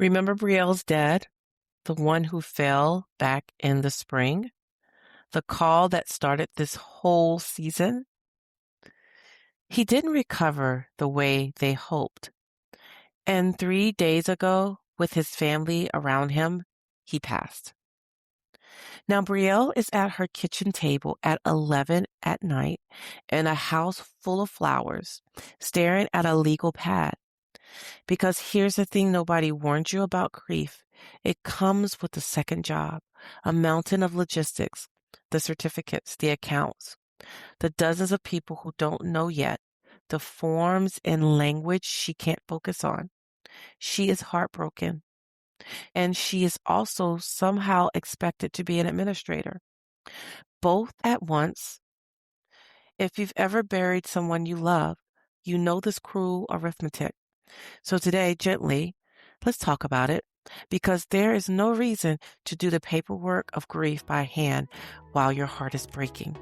Remember Brielle's dad, the one who fell back in the spring? The call that started this whole season? He didn't recover the way they hoped. And 3 days ago, with his family around him, he passed. Now, Brielle is at her kitchen table at 11 at night in a house full of flowers, staring at a legal pad. Because here's the thing nobody warned you about grief. It comes with a second job, a mountain of logistics, the certificates, the accounts, the dozens of people who don't know yet, the forms and language she can't focus on. She is heartbroken, and she is also somehow expected to be an administrator, both at once. If you've ever buried someone you love, you know this cruel arithmetic. So today, gently, let's talk about it, because there is no reason to do the paperwork of grief by hand while your heart is breaking.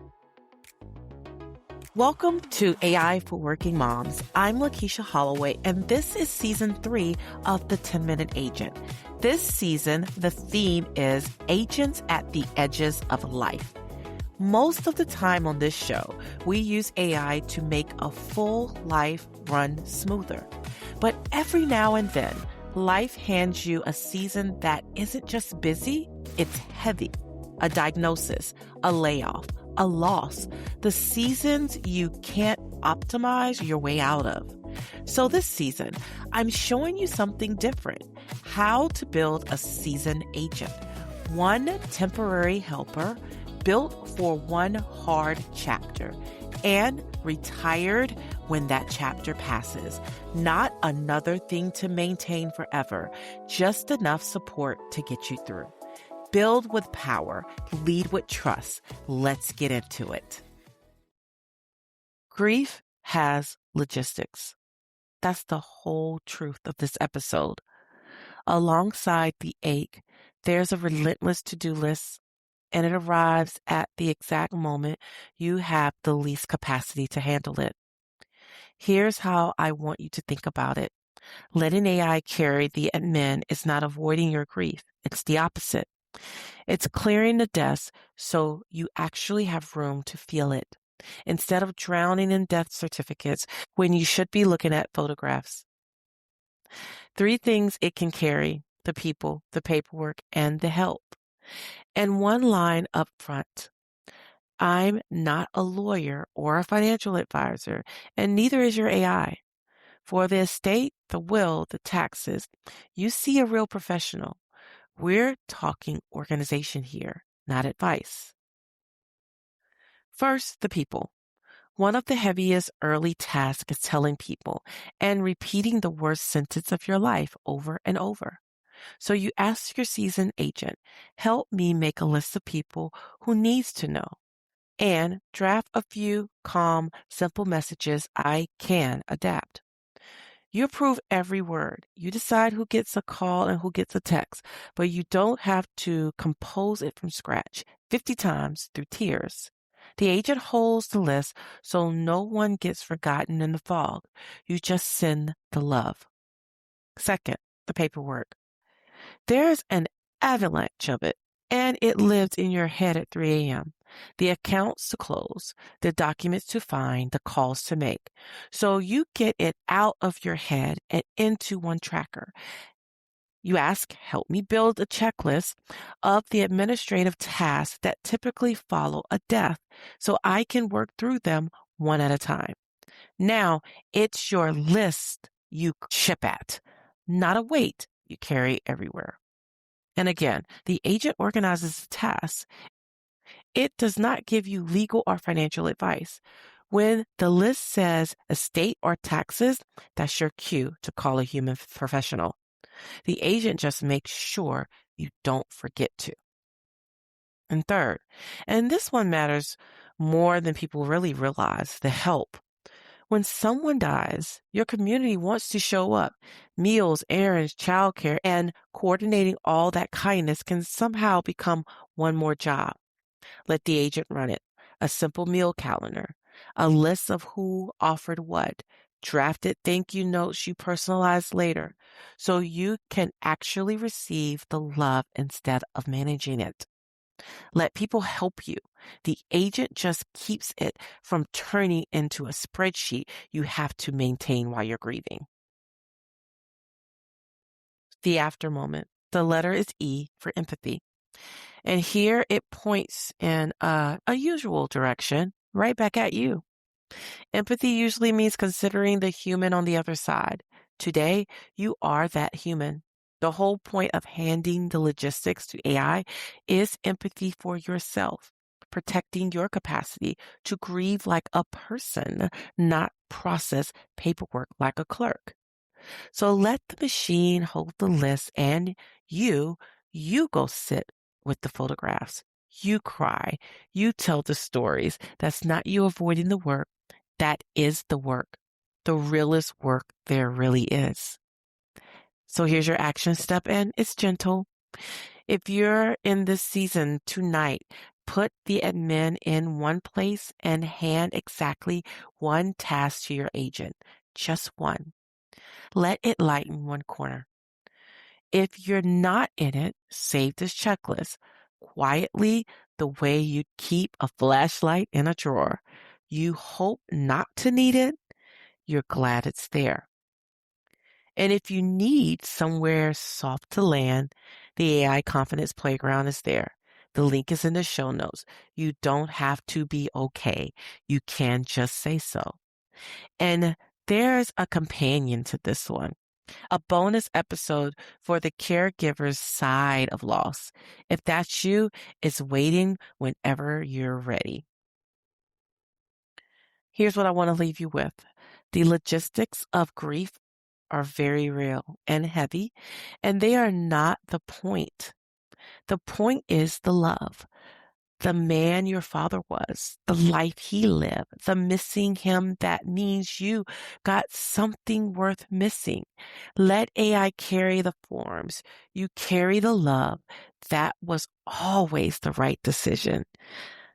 Welcome to AI for Working Moms. I'm Lakeisha Holloway, and this is season 3 of the 10-Minute Agent. This season, the theme is agents at the edges of life. Most of the time on this show, we use AI to make a full life run smoother. But every now and then, life hands you a season that isn't just busy, it's heavy. A diagnosis, a layoff, a loss, the seasons you can't optimize your way out of. So this season, I'm showing you something different, how to build a seasoned agent. One temporary helper built for one hard chapter and retired when that chapter passes. Not another thing to maintain forever, just enough support to get you through. Build with power, lead with trust. Let's get into it. Grief has logistics. That's the whole truth of this episode. Alongside the ache, there's a relentless to-do list, and it arrives at the exact moment you have the least capacity to handle it. Here's how I want you to think about it. Letting AI carry the admin is not avoiding your grief. It's the opposite. It's clearing the desk so you actually have room to feel it, instead of drowning in death certificates when you should be looking at photographs. 3 things it can carry: the people, the paperwork, and the help. And one line up front: I'm not a lawyer or a financial advisor, and neither is your AI. For the estate, the will, the taxes, you see a real professional. We're talking organization here, not advice. First, the people. One of the heaviest early tasks is telling people and repeating the worst sentence of your life over and over. So you ask your seasoned agent, help me make a list of people who needs to know, and draft a few calm, simple messages I can adapt. You approve every word. You decide who gets a call and who gets a text, but you don't have to compose it from scratch 50 times through tears. The agent holds the list so no one gets forgotten in the fog. You just send the love. Second, the paperwork. There's an avalanche of it, and it lives in your head at 3 a.m. The accounts to close, the documents to find, the calls to make. So you get it out of your head and into one tracker. You ask, help me build a checklist of the administrative tasks that typically follow a death so I can work through them one at a time. Now it's your list you ship at, not a weight you carry everywhere. And again, the agent organizes the tasks. It does not give you legal or financial advice. When the list says estate or taxes, that's your cue to call a human professional. The agent just makes sure you don't forget to. And third, and this one matters more than people really realize, the help. When someone dies, your community wants to show up. Meals, errands, childcare, and coordinating all that kindness can somehow become one more job. Let the agent run it. A simple meal calendar, a list of who offered what, drafted thank you notes you personalize later so you can actually receive the love instead of managing it. Let people help you. The agent just keeps it from turning into a spreadsheet you have to maintain while you're grieving. The after moment. The letter is E for empathy. And here it points in a usual direction, right back at you. Empathy usually means considering the human on the other side. Today, you are that human. The whole point of handing the logistics to AI is empathy for yourself, protecting your capacity to grieve like a person, not process paperwork like a clerk. So let the machine hold the list and you go sit with the photographs. You cry. You tell the stories. That's not you avoiding the work. That is the work, the realest work there really is. So here's your action step, and it's gentle. If you're in this season tonight, put the admin in one place and hand exactly one task to your agent, just one. Let it lighten one corner. If you're not in it, save this checklist quietly the way you'd keep a flashlight in a drawer. You hope not to need it. You're glad it's there. And if you need somewhere soft to land, the AI Confidence Playground is there. The link is in the show notes. You don't have to be okay. You can just say so. And there's a companion to this one, a bonus episode for the caregiver's side of loss. If that's you, it's waiting whenever you're ready. Here's what I want to leave you with. The logistics of grief are very real and heavy, and they are not the point. The point is the love, the man your father was, the life he lived, the missing him that means you got something worth missing. Let AI carry the forms. You carry the love. That was always the right decision.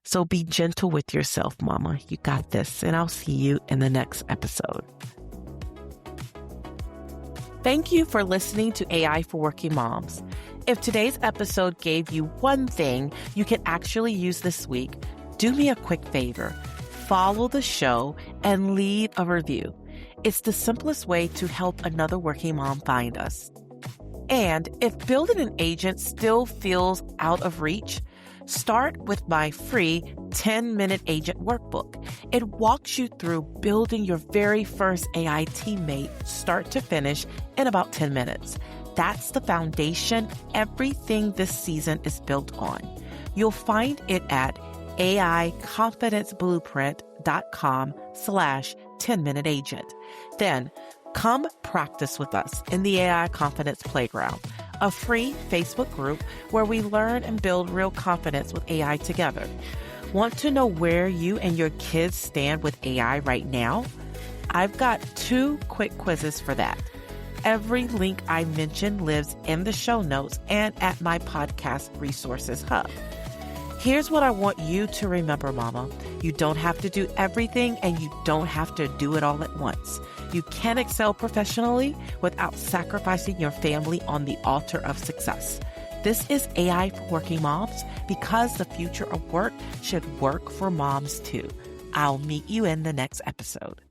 So be gentle with yourself, Mama. You got this, and I'll see you in the next episode. Thank you for listening to AI for Working Moms. If today's episode gave you one thing you can actually use this week, do me a quick favor. Follow the show and leave a review. It's the simplest way to help another working mom find us. And if building an agent still feels out of reach, start with my free 10-minute agent workbook. It walks you through building your very first AI teammate start to finish in about 10 minutes. That's the foundation everything this season is built on. You'll find it at aiconfidenceblueprint.com/10-minute agent. Then come practice with us in the AI Confidence Playground, a free Facebook group where we learn and build real confidence with AI together. Want to know where you and your kids stand with AI right now? I've got 2 quick quizzes for that. Every link I mentioned lives in the show notes and at my podcast resources hub. Here's what I want you to remember, Mama. You don't have to do everything and you don't have to do it all at once. You can excel professionally without sacrificing your family on the altar of success. This is AI for Working Moms because the future of work should work for moms too. I'll meet you in the next episode.